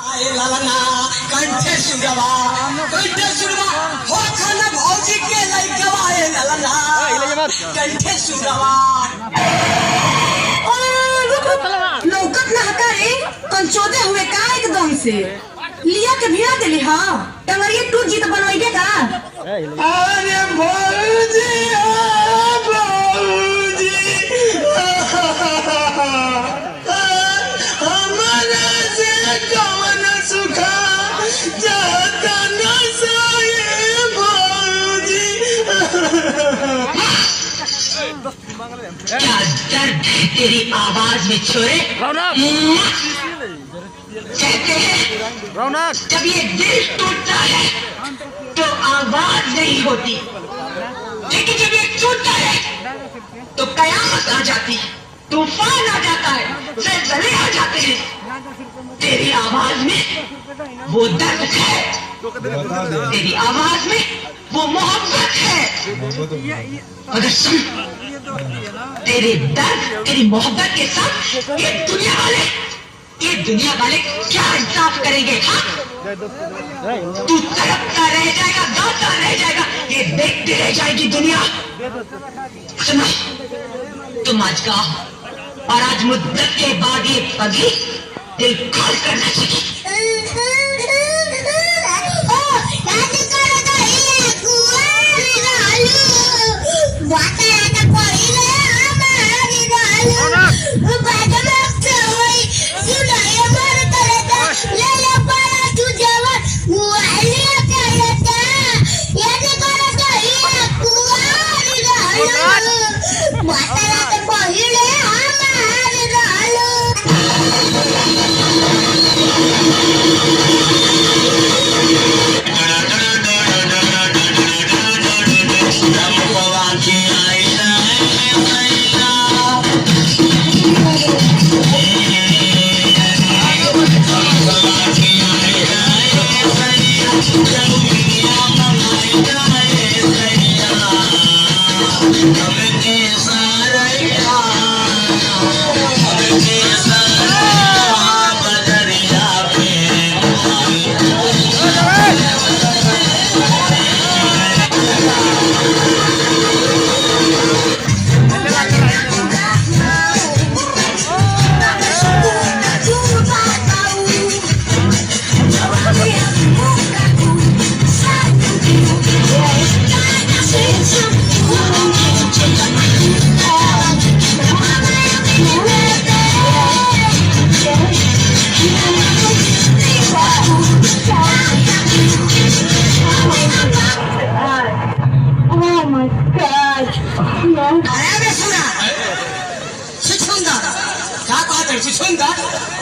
लालना कंठे सुरवा हो खाना भौजी के लइकवा ए लालना कंठे सुरवा लौकत ना हका रे कंचोदे हुए का एकदम से लिया के भिड़ा देली हां टंगरिए टूट जी तो बनवाइबे का। अरे भौजी हमारा से कवन सुखा जाता न सोए भौजी। क्या दर्द है तेरी आवाज में छोरे। कहते हैं रौनक जब ये दिल टूटता है तो आवाज नहीं होती, लेकिन जब ये टूटता है तो कयामत आ जाती है, तूफान आ जाता है, ज़लज़ले आ जाते हैं। तेरी आवाज में वो दर्द है, तेरी आवाज में वो मोहब्बत है। अगर सुन, तेरे दर्द तेरी मोहब्बत के साथ ये दुनिया वाले क्या इंसाफ करेंगे। हाँ? तू तड़पता रह जाएगा, गाता रह जाएगा, ये देखती रह जाएगी दुनिया। सुनो, तुम आज गाओ और आज मुद्दत के बाद ये पगली दिल खोल कर नाचेगी।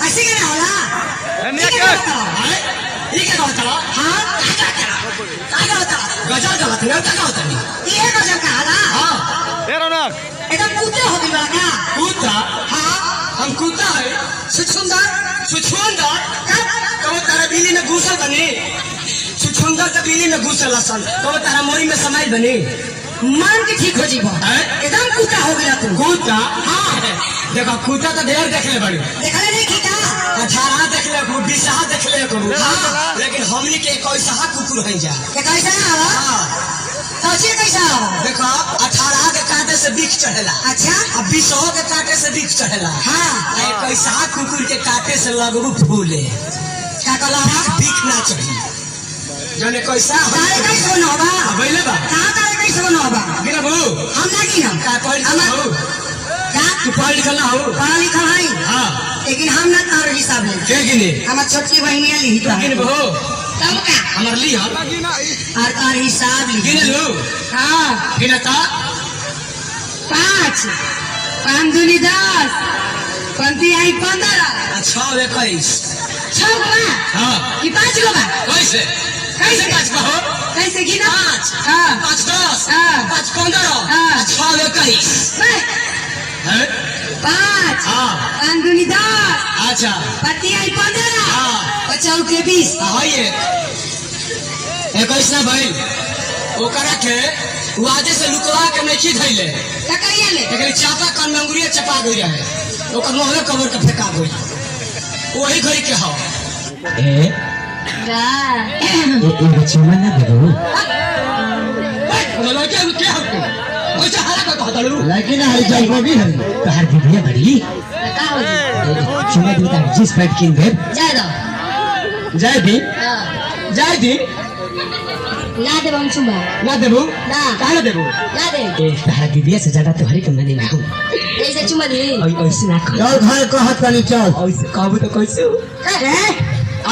ऐसे क्या होला ये क्या होता है? हां क्या होता है? गजल का होता है, क्या होता है? ये गजब का होला। हाँ ए रौनक एकदम कुत्ते हो गई बा का। कुत्ता? हां हम कुत्ता है छुछुंदर कब तारा बिल्ली में घुसल बने छुछुंदर के बिल्ली में घुसल असन कब तारा मोरी में समाइल बने मान के ठीक हो जीबो एकदम कुत्ता हो गया तू। कुत्ता? हाँ देखो कुत्ता तो ढेर देख ले बड़ी देखले नहीं की का 18 देख ले को 20 देख ले को लेकिन हमनी के 21 कुकुर है जा के कैसा होला। हाँ सोचिए कैसा होला। देखो 18 के कांटे से बिख चढ़ेला, अच्छा अब 20 के कांटे से बिख चढ़ेला। हाँ 21 कुकुर के कांटे से लगू फूले क्या कहला बिख ना चढ़ी जने कैसा तारे कैसे बना होगा अबैले बा कहां तारे कैसे बना होगा गिरा बहु हम ना की हम का पढ़ लिखल हो क्या तू पढ़ लिखल ना हो पढ़ा लिखा है हाँ लेकिन हम ना तार हिसाब ले के गिने हमार छोटी बहनिया ली तो गिन बहु तब का हमर ली हम और तार हिसाब ली गिने लो हां गिनता 5 5 दूनी 10 पंती आई 15 6 21 6 बा हाँ कि 5 गो बा कैसे कैसे पाँच का हो कैसे गिना 5 हां 5 10 हाँ। 5 15 हाँ। 6 21 है 5 हाँ 5 दूनी 10 अच्छा पंती आई 15 हाँ 50 के 20 हाँ ये 21 ना भाई ओकरा के वाजे से लुकवा के नहीं धैले तकैया ले लेकिन चापा कान में अंगुरिया चपा गई रहे ओकर मुंह में कबर के फेंका गई वही घड़ी के हो ए का ए चुमा ना देबो लड़के क्या हो ओसे हरा का कहतलू लेकिन हरी जलबो भी है तोहार दीदी बड़ी का हो जी चुमा देता जिस पैट किन दे जाय दो जय दी हां जय दी ना दे हम चुमा ना देबो ना काहे देबो ना दे ए तोहार दीदी से ज्यादा तोहरी के मने ना हो ऐसे चुमा दे ऐसे ना कर चल घर कहत कनी चल ऐसे कहबो तो कैसे अरे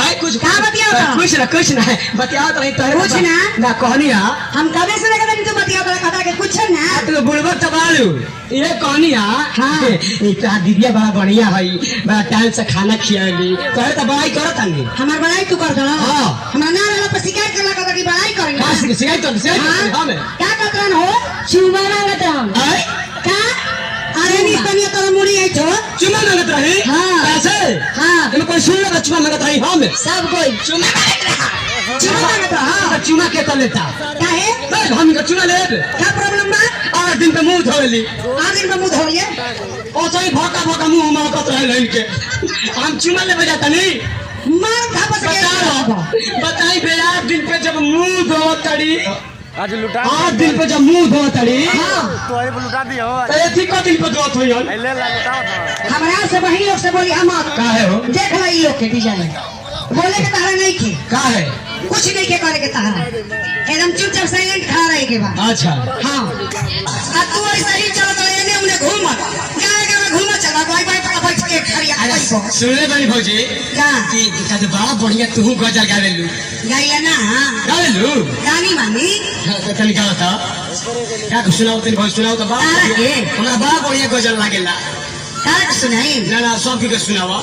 आए कुछ का बतियाओ तो? कुछ ना बतियाओ तो नहीं तोहरे कुछ ना? ना कहनिया हम कबे से लेकर तू बतिया तो कथा के कुछ ना तो बुड़बक तबालू ये कहनिया हाँ। इतना दीदिया बड़ा बढ़िया भाई बड़ा टाइम से खाना खियाली तोहरे तो बड़ाई करत हनी हमार बड़ाई तू कर दो हाँ। हमार ना वाला पर शिकायत करला का की बड़ाई करेंगे का सिखाई तो हमें क्या कहतरन हो चुमा मांगत हम आए का अरे नी तनिया तोरा मुड़ी आई छो चुमा मांगत रही हाँ। कैसे हां तुम कोई सुन लगा चुमा मांगत रही हमें सब कोई चुमा मांगत रहा चुमा मांगत रहा चुमा के तो लेता काहे हम का चुमा ले क्या प्रॉब्लम बा 8 दिन पे मुंह धोली आज दिन में मुंह धोलिए ओ सही भोका मुंह महकत रहे इनके हम चुमा ले बजाता नहीं मार धापस के बताई बे 8 दिन पे जब मुंह धोतड़ी आज लुटा 8 दिन पे जब मुंह धोतड़ी हां तो अरे लुटा दियो तो ये ठीक दिन पे धोत होई ले ला लुटाओ तो हमरा से वही लोग से बोली हम का है हो देख ला ई लोग के डिजाइन बोले के तारा नहीं के का है कुछ नहीं के करे के तारा एकदम चुपचाप साइलेंट खा रहे के बाद अच्छा हाँ आ तू ऐसे ही चलो तो एने उन्हें घूम गाय घूम चला बाई बाई पका बैठ के खड़िया अरे बैठो सुनले बनी भौजी का कि कद बड़ा बढ़िया तू गजल गावेलू गाइला ना गावेलू गानी मानी तनी का बता क्या कुछ सुनाओ तनी भौजी सुनाओ तो बड़ा तारा के हमरा बड़ा बढ़िया गजल लागेला तारा के सुनाई ना ना सब के सुनावा